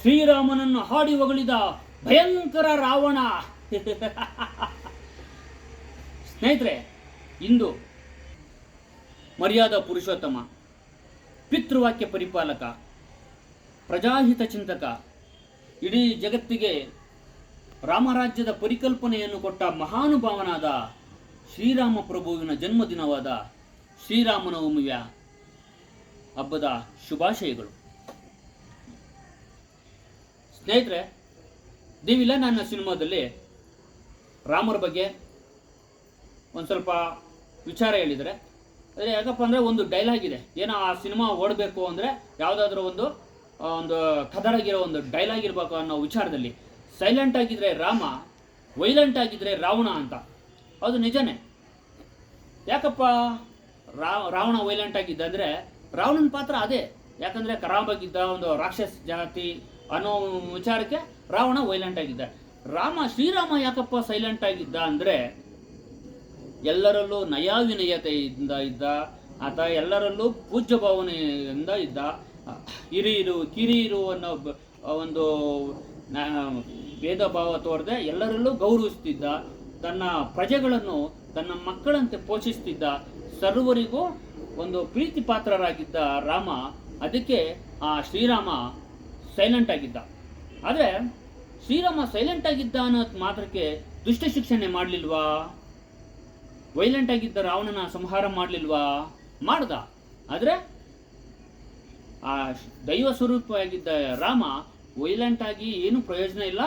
ಶ್ರೀರಾಮನನ್ನು ಹಾಡಿ ಹೊಗಳಿದ ಭಯಂಕರ ರಾವಣ. ಸ್ನೇಹಿತರೆ, ಇಂದು ಮರ್ಯಾದಾ ಪುರುಷೋತ್ತಮ, ಪಿತೃವಾಕ್ಯ ಪರಿಪಾಲಕ, ಪ್ರಜಾಹಿತ ಚಿಂತಕ, ಇಡೀ ಜಗತ್ತಿಗೆ ರಾಮರಾಜ್ಯದ ಪರಿಕಲ್ಪನೆಯನ್ನು ಕೊಟ್ಟ ಮಹಾನುಭಾವನಾದ ಶ್ರೀರಾಮ ಪ್ರಭುವಿನ ಜನ್ಮದಿನವಾದ ಶ್ರೀರಾಮನವಮಿಯ ಹಬ್ಬದ ಶುಭಾಶಯಗಳು. ಸ್ನೇಹಿತರೆ, ನೀವಿಲ್ಲ ನನ್ನ ಸಿನಿಮಾದಲ್ಲಿ ರಾಮರ ಬಗ್ಗೆ ಒಂದು ಸ್ವಲ್ಪ ವಿಚಾರ ಹೇಳಿದರೆ, ಆದರೆ ಯಾಕಪ್ಪ ಅಂದರೆ ಒಂದು ಡೈಲಾಗ್ ಇದೆ, ಏನೋ ಆ ಸಿನಿಮಾ ಓಡಬೇಕು ಅಂದರೆ ಯಾವುದಾದ್ರೂ ಒಂದು ಕದರಾಗಿರೋ ಒಂದು ಡೈಲಾಗ್ ಇರಬೇಕು ಅನ್ನೋ ವಿಚಾರದಲ್ಲಿ. ಸೈಲೆಂಟ್ ಆಗಿದ್ರೆ ರಾಮ, ವೈಲೆಂಟ್ ಆಗಿದ್ರೆ ರಾವಣ ಅಂತ. ಅದು ನಿಜನೇ. ಯಾಕಪ್ಪ ರಾವಣ ವೈಲೆಂಟ್ ಆಗಿದ್ದ ಅಂದರೆ ರಾವಣನ ಪಾತ್ರ ಅದೇ. ಯಾಕಂದರೆ ಖರಾಬಾಗಿದ್ದ ಒಂದು ರಾಕ್ಷಸ ಜಾತಿ ಅನ್ನೋ ವಿಚಾರಕ್ಕೆ ರಾವಣ ವೈಲೆಂಟ್ ಆಗಿದ್ದ. ಶ್ರೀರಾಮ ಯಾಕಪ್ಪ ಸೈಲೆಂಟ್ ಆಗಿದ್ದ ಅಂದರೆ ಎಲ್ಲರಲ್ಲೂ ನಯಾವಿನಯತೆಯಿಂದ ಇದ್ದ ಆತ, ಎಲ್ಲರಲ್ಲೂ ಪೂಜ್ಯ ಭಾವನೆಯಿಂದ ಇದ್ದ. ಹಿರಿಯರು ಕಿರಿಯರು ಅನ್ನೋ ಒಂದು ಭೇದ ಭಾವ ತೋರದೆ ಎಲ್ಲರಲ್ಲೂ ಗೌರವಿಸ್ತಿದ್ದ. ತನ್ನ ಪ್ರಜೆಗಳನ್ನು ತನ್ನ ಮಕ್ಕಳಂತೆ ಪೋಷಿಸ್ತಿದ್ದ. ಸರ್ವರಿಗೂ ಒಂದು ಪ್ರೀತಿ ಪಾತ್ರರಾಗಿದ್ದ ರಾಮ. ಅದಕ್ಕೆ ಆ ಶ್ರೀರಾಮ ಸೈಲೆಂಟ್ ಆಗಿದ್ದ. ಆದರೆ ಶ್ರೀರಾಮ ಸೈಲೆಂಟ್ ಆಗಿದ್ದ ಅನ್ನೋದು ಮಾತ್ರಕ್ಕೆ ದುಷ್ಟ ಶಿಕ್ಷಣೆ ಮಾಡಲಿಲ್ವಾ? ವೈಲೆಂಟ್ ಆಗಿದ್ದ ರಾವಣನ ಸಂಹಾರ ಮಾಡಲಿಲ್ವಾ? ಮಾಡ್ದ. ಆದರೆ ಆ ದೈವ ಸ್ವರೂಪವಾಗಿದ್ದ ರಾಮ ವೈಲೆಂಟ್ ಆಗಿ ಏನು ಪ್ರಯೋಜನ ಇಲ್ಲ.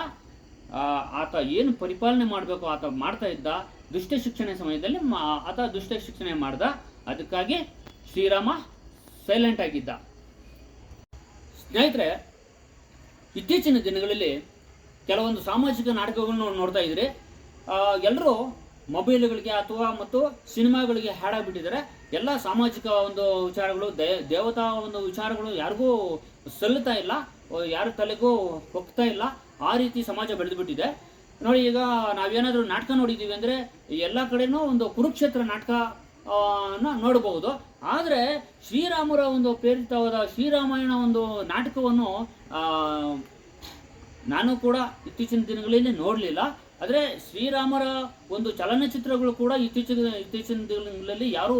ಆತ ಏನು ಪರಿಪಾಲನೆ ಮಾಡಬೇಕು ಆತ ಮಾಡ್ತಾ ಇದ್ದ. ದುಷ್ಟ ಶಿಕ್ಷಣೆ ಸಮಯದಲ್ಲಿ ಆತ ದುಷ್ಟ ಶಿಕ್ಷಣೆ ಮಾಡ್ದ. ಅದಕ್ಕಾಗಿ ಶ್ರೀರಾಮ ಸೈಲೆಂಟ್ ಆಗಿದ್ದ. ಸ್ನೇಹಿತರೆ, ಇತ್ತೀಚಿನ ದಿನಗಳಲ್ಲಿ ಕೆಲವೊಂದು ಸಾಮಾಜಿಕ ನಾಟಕಗಳನ್ನು ನೋಡ್ತಾ ಇದ್ರಿ. ಎಲ್ಲರೂ ಮೊಬೈಲ್ಗಳಿಗೆ ಅಥವಾ ಮತ್ತು ಸಿನಿಮಾಗಳಿಗೆ ಹಾಡಾಗ್ಬಿಟ್ಟಿದ್ದಾರೆ. ಎಲ್ಲ ಸಾಮಾಜಿಕ ಒಂದು ವಿಚಾರಗಳು, ದೇವತಾ ಒಂದು ವಿಚಾರಗಳು ಯಾರಿಗೂ ಸಲ್ಲುತ್ತಾ ಇಲ್ಲ, ಯಾರ ತಲೆಗೂ ಹೋಗ್ತಾ ಇಲ್ಲ. ಆ ರೀತಿ ಸಮಾಜ ಬೆಳೆದುಬಿಟ್ಟಿದೆ. ನೋಡಿ, ಈಗ ನಾವೇನಾದರೂ ನಾಟಕ ನೋಡಿದ್ದೀವಿ ಅಂದರೆ ಎಲ್ಲ ಕಡೆನೂ ಒಂದು ಕುರುಕ್ಷೇತ್ರ ನಾಟಕ ನೋಡಬಹುದು. ಆದರೆ ಶ್ರೀರಾಮರ ಒಂದು ಪ್ರೇರಿತವಾದ ಶ್ರೀರಾಮಾಯಣ ಒಂದು ನಾಟಕವನ್ನು ನಾನು ಕೂಡ ಇತ್ತೀಚಿನ ದಿನಗಳಲ್ಲಿ ನೋಡಲಿಲ್ಲ. ಆದರೆ ಶ್ರೀರಾಮರ ಒಂದು ಚಲನಚಿತ್ರಗಳು ಕೂಡ ಇತ್ತೀಚಿನ ದಿನಗಳಲ್ಲಿ ಯಾರೂ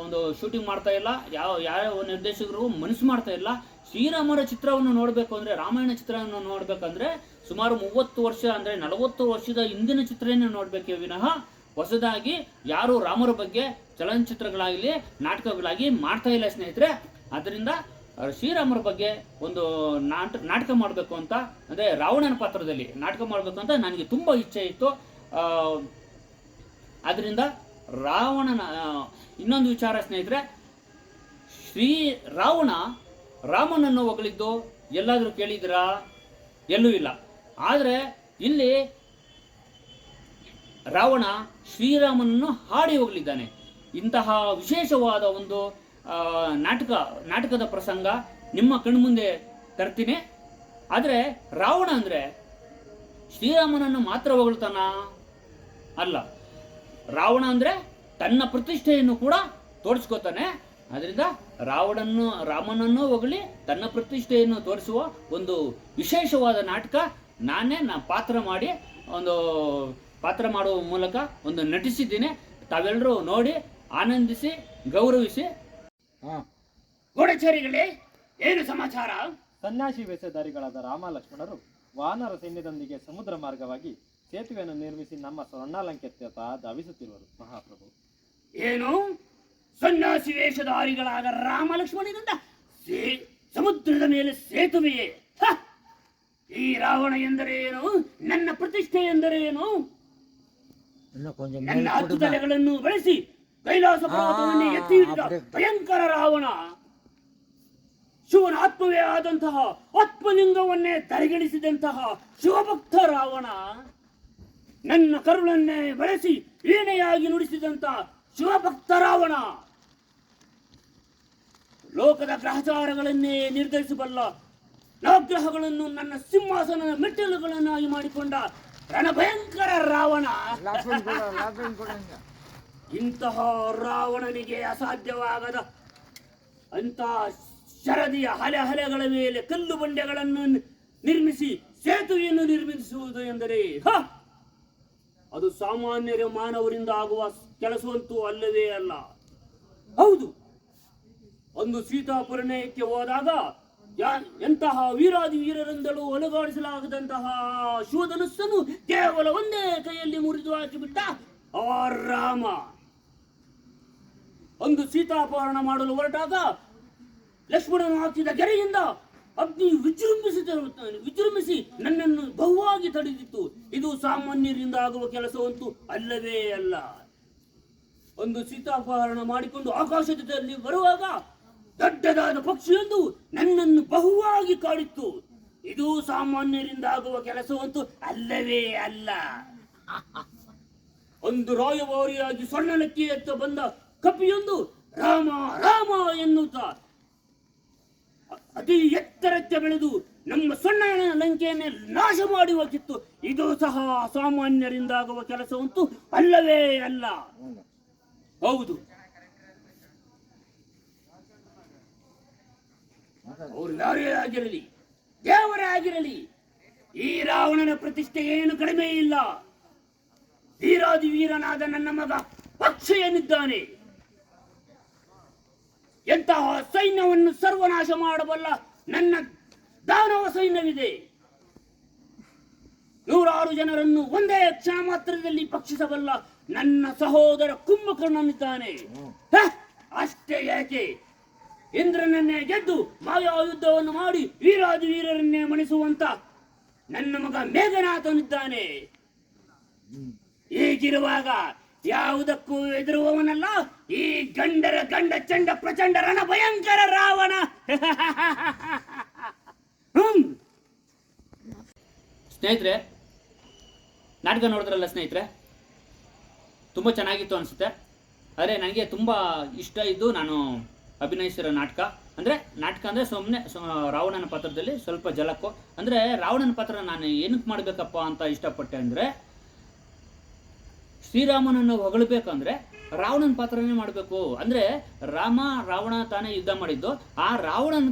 ಒಂದು ಶೂಟಿಂಗ್ ಮಾಡ್ತಾ ಇಲ್ಲ. ಯಾವ ನಿರ್ದೇಶಕರು ಮನಸ್ಸು ಮಾಡ್ತಾ ಇಲ್ಲ. ಶ್ರೀರಾಮರ ಚಿತ್ರವನ್ನು ನೋಡಬೇಕು ಅಂದರೆ, ರಾಮಾಯಣ ಚಿತ್ರವನ್ನು ನೋಡಬೇಕಂದ್ರೆ ಸುಮಾರು 30 ವರ್ಷ ಅಂದರೆ 40 ವರ್ಷದ ಹಿಂದಿನ ಚಿತ್ರನೇ ನೋಡಬೇಕೇ ವಿನಃ ಹೊಸದಾಗಿ ಯಾರು ರಾಮರ ಬಗ್ಗೆ ಚಲನಚಿತ್ರಗಳಾಗಲಿ ನಾಟಕಗಳಾಗಿ ಮಾಡ್ತಾ ಇಲ್ಲ ಸ್ನೇಹಿತರೆ. ಆದ್ದರಿಂದ ಶ್ರೀರಾಮರ ಬಗ್ಗೆ ಒಂದು ನಾಟಕ ಮಾಡಬೇಕು ಅಂತ, ಅಂದರೆ ರಾವಣನ ಪಾತ್ರದಲ್ಲಿ ನಾಟಕ ಮಾಡಬೇಕು ಅಂತ ನನಗೆ ತುಂಬ ಇಚ್ಛೆ ಇತ್ತು. ಆದ್ದರಿಂದ ರಾವಣನ ಇನ್ನೊಂದು ವಿಚಾರ ಸ್ನೇಹಿತರೆ, ರಾಮನನ್ನು ಹೊಗಳಿದ್ದು ಎಲ್ಲಾದರೂ ಕೇಳಿದಿರಾ? ಎಲ್ಲೂ ಇಲ್ಲ. ಆದರೆ ಇಲ್ಲಿ ರಾವಣ ಶ್ರೀರಾಮನನ್ನು ಹಾಡಿ ಹೋಗಲಿದ್ದಾನೆ. ಇಂತಹ ವಿಶೇಷವಾದ ಒಂದು ನಾಟಕದ ಪ್ರಸಂಗ ನಿಮ್ಮ ಕಣ್ಮುಂದೆ ತರ್ತೀನಿ. ಆದರೆ ರಾವಣ ಅಂದರೆ ಶ್ರೀರಾಮನನ್ನು ಮಾತ್ರ ಹೊಗಳ್ತಾನ? ಅಲ್ಲ. ರಾವಣ ಅಂದರೆ ತನ್ನ ಪ್ರತಿಷ್ಠೆಯನ್ನು ಕೂಡ ತೋರಿಸ್ಕೋತಾನೆ. ಅದರಿಂದ ರಾಮನನ್ನು ಹೊಗಳಿ ತನ್ನ ಪ್ರತಿಷ್ಠೆಯನ್ನು ತೋರಿಸುವ ಒಂದು ವಿಶೇಷವಾದ ನಾಟಕ ನಾನೇ ಪಾತ್ರ ಮಾಡುವ ಮೂಲಕ ಒಂದು ನಟಿಸಿದ್ದೀನಿ. ತಾವೆಲ್ಲರೂ ನೋಡಿ ಆನಂದಿಸಿ ಗೌರವಿಸಿ. ಗೂಢಚಾರಿಗಳೇ, ಏನು ಸಮಾಚಾರ? ಸನ್ಯಾಸಿ ವೇಷಧಾರಿಗಳಾದ ರಾಮ ಲಕ್ಷ್ಮಣರು ವಾನರ ಸೈನ್ಯದೊಂದಿಗೆ ಸಮುದ್ರ ಮಾರ್ಗವಾಗಿ ಸೇತುವೆಯನ್ನು ನಿರ್ಮಿಸಿ ನಮ್ಮ ಸ್ವರ್ಣಾಲಂಕೃತ್ಯತ ಧಾವಿಸುತ್ತಿರುವರು ಮಹಾಪ್ರಭು. ಏನು ಸನ್ಯಾಸಿ ವೇಷಧಾರಿಗಳಾದ ರಾಮ ಲಕ್ಷ್ಮಣರಿಂದ ಸಮುದ್ರದ ಮೇಲೆ ಸೇತುವೆಯೇ? ಈ ರಾವಣ ಎಂದರೇನು? ನನ್ನ ಪ್ರತಿಷ್ಠೆ ಎಂದರೇನು? ನನ್ನ 10 ತಲೆಗಳನ್ನು ಬಳಸಿ ಕೈಲಾಸ ಪರ್ವತವನ್ನೇ ಎತ್ತಿ ಹಿಡಿದ ಭಯಂಕರ ರಾವಣ, ಶಿವನ ಆತ್ಮವೇ ಆದಂತಹ ಆತ್ಮಲಿಂಗವನ್ನೇ ತಲೆಗೆಡಿಸಿದಂತಹ ಶಿವಭಕ್ತ ರಾವಣ, ನನ್ನ ಕರುಳನ್ನೇ ಬಳಸಿ ವೀಣೆಯಾಗಿ ನುಡಿಸಿದಂತಹ ಶಿವಭಕ್ತ ರಾವಣ, ಲೋಕದ ಗ್ರಹಚಾರಗಳನ್ನೇ ನಿರ್ಧರಿಸಬಲ್ಲ ನವಗ್ರಹಗಳನ್ನು ನನ್ನ ಸಿಂಹಾಸನದ ಮೆಟ್ಟಿಲುಗಳನ್ನಾಗಿ ಮಾಡಿಕೊಂಡ ರಣಭಯಂಕರ ರಾವಣ. ಇಂತಹ ರಾವಣನಿಗೆ ಅಸಾಧ್ಯವಾಗದ ಅಂತಹ ಶರದಿಯ ಹಲೆಗಳ ಮೇಲೆ ಕಲ್ಲು ಬಂಡೆಗಳನ್ನು ನಿರ್ಮಿಸಿ ಸೇತುವೆಯನ್ನು ನಿರ್ಮಿಸುವುದು ಎಂದರೆ ಅದು ಸಾಮಾನ್ಯರ ಮಾನವರಿಂದ ಆಗುವ ಕೆಲಸವಂತೂ ಅಲ್ಲವೇ ಅಲ್ಲ. ಹೌದು, ಒಂದು ಸೀತಾಪರಿಣಯಕ್ಕೆ ಹೋದಾಗ ಎಂತಹ ವೀರಾದಿ ವೀರರಿಂದಲೂ ಅಲುಗಾಡಿಸಲಾಗದಂತಹ ಶಿವಧನುಸ್ಸನ್ನು ಕೇವಲ ಒಂದೇ ಕೈಯಲ್ಲಿ ಮುರಿದು ಹಾಕಿಬಿಟ್ಟ ಆ ರಾಮ. ಒಂದು ಸೀತಾಪಹರಣ ಮಾಡಲು ಹೊರಟಾಗ ಲಕ್ಷ್ಮಣನು ಹಾಕಿದ ಗೆರೆಯಿಂದ ಅಗ್ನಿ ವಿಜೃಂಭಿಸಿ ನನ್ನನ್ನು ಬಹುವಾಗಿ ತಡೆದಿತ್ತು. ಇದು ಸಾಮಾನ್ಯರಿಂದ ಆಗುವ ಕೆಲಸವಂತೂ ಅಲ್ಲವೇ ಅಲ್ಲ. ಒಂದು ಸೀತಾಪಹರಣ ಮಾಡಿಕೊಂಡು ಆಕಾಶದಲ್ಲಿ ಬರುವಾಗ ದೊಡ್ಡದಾದ ಪಕ್ಷಿಯೊಂದು ನನ್ನನ್ನು ಬಹುವಾಗಿ ಕಾಡಿತ್ತು. ಇದು ಸಾಮಾನ್ಯರಿಂದ ಆಗುವ ಕೆಲಸವಂತೂ ಅಲ್ಲವೇ ಅಲ್ಲ. ಒಂದು ರಾಯಭಾರಿಯಾಗಿ ಸ್ವರ್ಣಲಕ್ಕಿ ಎತ್ತ ಬಂದ ಕಪಿಯೊಂದು ರಾಮ ರಾಮ ಎನ್ನುತ್ತಾ ಅತಿ ಎತ್ತರಕ್ಕೆ ಬೆಳೆದು ನಮ್ಮ ಸ್ವರ್ಣ ಲಂಕೆಯನ್ನೇ ನಾಶ ಮಾಡಿ ಹೋಗಿತ್ತು. ಇದು ಸಹ ಸಾಮಾನ್ಯರಿಂದಾಗುವ ಕೆಲಸವಂತೂ ಅಲ್ಲವೇ ಅಲ್ಲ. ಹೌದು, ಅವರು ಯಾರೇ ಆಗಿರಲಿ, ದೇವರೇ ಆಗಿರಲಿ, ಈ ರಾವಣನ ಪ್ರತಿಷ್ಠೆ ಏನು ಕಡಿಮೆ ಇಲ್ಲ. ವೀರಾದಿ ವೀರನಾದ ನನ್ನ ಮಗ ಅಕ್ಷಯನಿದ್ದಾನೆ. ಎಂತಹ ಸೈನ್ಯವನ್ನು ಸರ್ವನಾಶ ಮಾಡಬಲ್ಲ ನನ್ನ ದಾನವ ಸೈನ್ಯವಿದೆ. 100 ಜನರನ್ನು ಒಂದೇ ಕ್ಷಣ ಮಾತ್ರದಲ್ಲಿ ಭಕ್ಷಿಸಬಲ್ಲ ನನ್ನ ಸಹೋದರ ಕುಂಭಕರ್ಣನಿದ್ದಾನೆ. ಅಷ್ಟೇ ಯಾಕೆ, ಇಂದ್ರನನ್ನೇ ಗೆದ್ದು ಮಾಯಾ ಯುದ್ಧವನ್ನು ಮಾಡಿ ವೀರಾದಿ ವೀರರನ್ನೇ ಮಣಿಸುವಂತ ನನ್ನ ಮಗ ಮೇಘನಾಥನಿದ್ದಾನೆ. ಹೀಗಿರುವಾಗ ಯಾವುದಕ್ಕೂ ಎದುರುವವನಲ್ಲ ಈ ಗಂಡರ ಗಂಡ ಚಂಡ ಪ್ರಚಂಡ ರಣ ಭಯಂಕರ ರಾವಣ. ಸ್ನೇಹಿತರೆ, ನಾಟಕ ನೋಡಿದ್ರಲ್ಲ ಸ್ನೇಹಿತರೆ, ತುಂಬ ಚೆನ್ನಾಗಿತ್ತು ಅನಿಸುತ್ತೆ. ಆದರೆ ನನಗೆ ತುಂಬ ಇಷ್ಟ ಇದ್ದು ನಾನು ಅಭಿನಯಿಸಿರೋ ನಾಟಕ ಅಂದರೆ ಸುಮ್ಮನೆ ರಾವಣನ ಪಾತ್ರದಲ್ಲಿ ಸ್ವಲ್ಪ ಜಲಕ್ಕೋ. ಅಂದರೆ ರಾವಣನ ಪಾತ್ರ ನಾನು ಏನಕ್ಕೆ ಮಾಡಬೇಕಪ್ಪ ಅಂತ ಇಷ್ಟಪಟ್ಟೆ ಅಂದರೆ, ಶ್ರೀರಾಮನನ್ನು ಹೊಗಳಬೇಕಂದ್ರೆ ರಾವಣನ ಪಾತ್ರನೇ ಮಾಡಬೇಕು. ಅಂದರೆ ರಾವಣ ತಾನೇ ಯುದ್ಧ ಮಾಡಿದ್ದು, ಆ ರಾವಣನ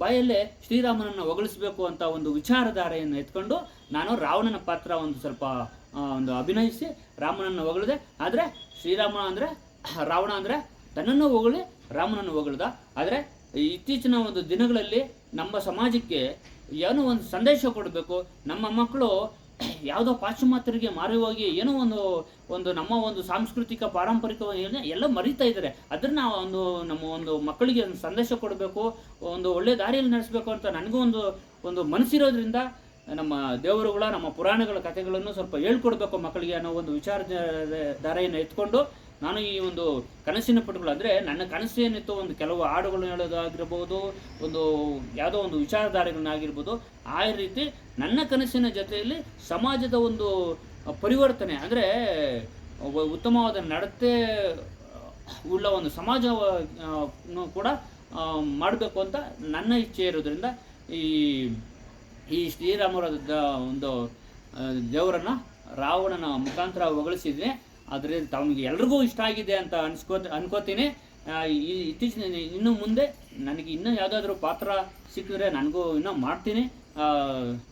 ಬಾಯಲ್ಲೇ ಶ್ರೀರಾಮನನ್ನು ಹೊಗಳಿಸ್ಬೇಕು ಅಂತ ಒಂದು ವಿಚಾರಧಾರೆಯನ್ನು ಎತ್ಕೊಂಡು ನಾನು ರಾವಣನ ಪಾತ್ರ ಸ್ವಲ್ಪ ಅಭಿನಯಿಸಿ ರಾಮನನ್ನು ಹೊಗಳಿದೆ. ಆದರೆ ರಾವಣ ಅಂದರೆ ತನ್ನನ್ನು ಹೊಗಳಿ ರಾಮನನ್ನು ಹೊಗಳ್ದ. ಆದರೆ ಇತ್ತೀಚಿನ ಒಂದು ದಿನಗಳಲ್ಲಿ ನಮ್ಮ ಸಮಾಜಕ್ಕೆ ಏನೋ ಒಂದು ಸಂದೇಶ ಕೊಡಬೇಕು. ನಮ್ಮ ಮಕ್ಕಳು ಯಾವುದೋ ಪಾಶ್ಚಿಮಾತ್ಯರಿಗೆ ಮಾರಿ ಹೋಗಿ ಏನೋ ಒಂದು ನಮ್ಮ ಒಂದು ಸಾಂಸ್ಕೃತಿಕ ಪಾರಂಪರಿಕ ಎಲ್ಲ ಮರೀತಾ ಇದ್ದಾರೆ. ಅದನ್ನ ನಮ್ಮ ಒಂದು ಮಕ್ಕಳಿಗೆ ಒಂದು ಸಂದೇಶ ಕೊಡಬೇಕು, ಒಂದು ಒಳ್ಳೆ ದಾರಿಯಲ್ಲಿ ನಡೆಸಬೇಕು ಅಂತ ನನಗೂ ಒಂದು ಮನಸ್ಸಿರೋದ್ರಿಂದ ನಮ್ಮ ದೇವರುಗಳ ನಮ್ಮ ಪುರಾಣಗಳ ಕಥೆಗಳನ್ನು ಸ್ವಲ್ಪ ಹೇಳ್ಕೊಡ್ಬೇಕು ಮಕ್ಕಳಿಗೆ ಅನ್ನೋ ಒಂದು ವಿಚಾರಧಾರೆಯನ್ನು ಎತ್ಕೊಂಡು ನಾನು ಈ ಒಂದು ಕನಸಿನ ಪುಟಗಳು, ಅಂದರೆ ನನ್ನ ಕನಸು ಏನಿತ್ತು, ಒಂದು ಕೆಲವು ಹಾಡುಗಳನ್ನು ಹೇಳೋದಾಗಿರ್ಬೋದು, ಒಂದು ಯಾವುದೋ ಒಂದು ವಿಚಾರಧಾರೆಗಳನ್ನಾಗಿರ್ಬೋದು, ಆ ರೀತಿ ನನ್ನ ಕನಸಿನ ಜೊತೆಯಲ್ಲಿ ಸಮಾಜದ ಒಂದು ಪರಿವರ್ತನೆ, ಅಂದರೆ ಉತ್ತಮವಾದ ನಡತೆ ಉಳ್ಳ ಒಂದು ಸಮಾಜ ಕೂಡ ಮಾಡಬೇಕು ಅಂತ ನನ್ನ ಇಚ್ಛೆ ಇರೋದ್ರಿಂದ ಈ ಶ್ರೀರಾಮರ ಒಂದು ದೇವರನ್ನು ರಾವಣನ ಮುಖಾಂತರ ಹೊಗಳಿಸಿದ್ದೀನಿ. ಅದರಿಂದ ತಮಗೆ ಎಲ್ರಿಗೂ ಇಷ್ಟ ಆಗಿದೆ ಅಂತ ಅನ್ಕೋತೀನಿ. ಇತ್ತೀಚಿನ ಇನ್ನು ಮುಂದೆ ನನಗೆ ಇನ್ನೂ ಯಾವುದಾದ್ರೂ ಪಾತ್ರ ಸಿಕ್ಕಿದ್ರೆ ನನಗೂ ಇನ್ನೂ ಮಾಡ್ತೀನಿ.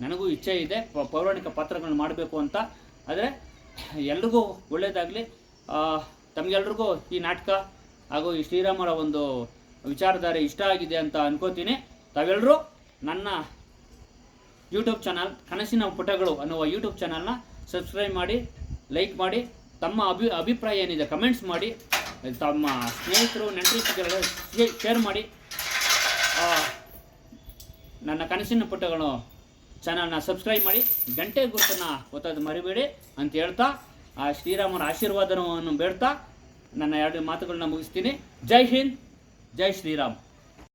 ನನಗೂ ಇಚ್ಛೆ ಇದೆ ಪೌರಾಣಿಕ ಪಾತ್ರಗಳನ್ನ ಮಾಡಬೇಕು ಅಂತ. ಆದರೆ ಎಲ್ರಿಗೂ ಒಳ್ಳೆಯದಾಗಲಿ. ತಮಗೆಲ್ರಿಗೂ ಈ ನಾಟಕ ಹಾಗೂ ಈ ಶ್ರೀರಾಮರ ಒಂದು ವಿಚಾರಧಾರೆ ಇಷ್ಟ ಆಗಿದೆ ಅಂತ ಅನ್ಕೋತೀನಿ. ತಾವೆಲ್ಲರೂ ನನ್ನ ಯೂಟ್ಯೂಬ್ ಚಾನಲ್ ಕನಸಿನ ಪುಟಗಳು ಅನ್ನುವ ಯೂಟ್ಯೂಬ್ ಚಾನಲ್ನ ಸಬ್ಸ್ಕ್ರೈಬ್ ಮಾಡಿ, ಲೈಕ್ ಮಾಡಿ, ತಮ್ಮ ಅಭಿಪ್ರಾಯ ಏನಿದೆ ಕಮೆಂಟ್ಸ್ ಮಾಡಿ, ತಮ್ಮ ಸ್ನೇಹಿತರು ನೆಂಟರಿಷ್ಟರಿಗೆ ಶೇರ್ ಮಾಡಿ. ನನ್ನ ಕನಸಿನ ಪುಟಗಳು ಚಾನಲ್ನ ಸಬ್ಸ್ಕ್ರೈಬ್ ಮಾಡಿ, ಗಂಟೆ ಗುರುತನ್ನು ಒತ್ತೋದು ಮರಿಬೇಡಿ ಅಂತ ಹೇಳ್ತಾ, ಆ ಶ್ರೀರಾಮನ ಆಶೀರ್ವಾದವನ್ನು ಬೇಡ್ತಾ ನನ್ನ 2 ಮಾತುಗಳನ್ನ ಮುಗಿಸ್ತೀನಿ. ಜೈ ಹಿಂದ್, ಜೈ ಶ್ರೀರಾಮ್.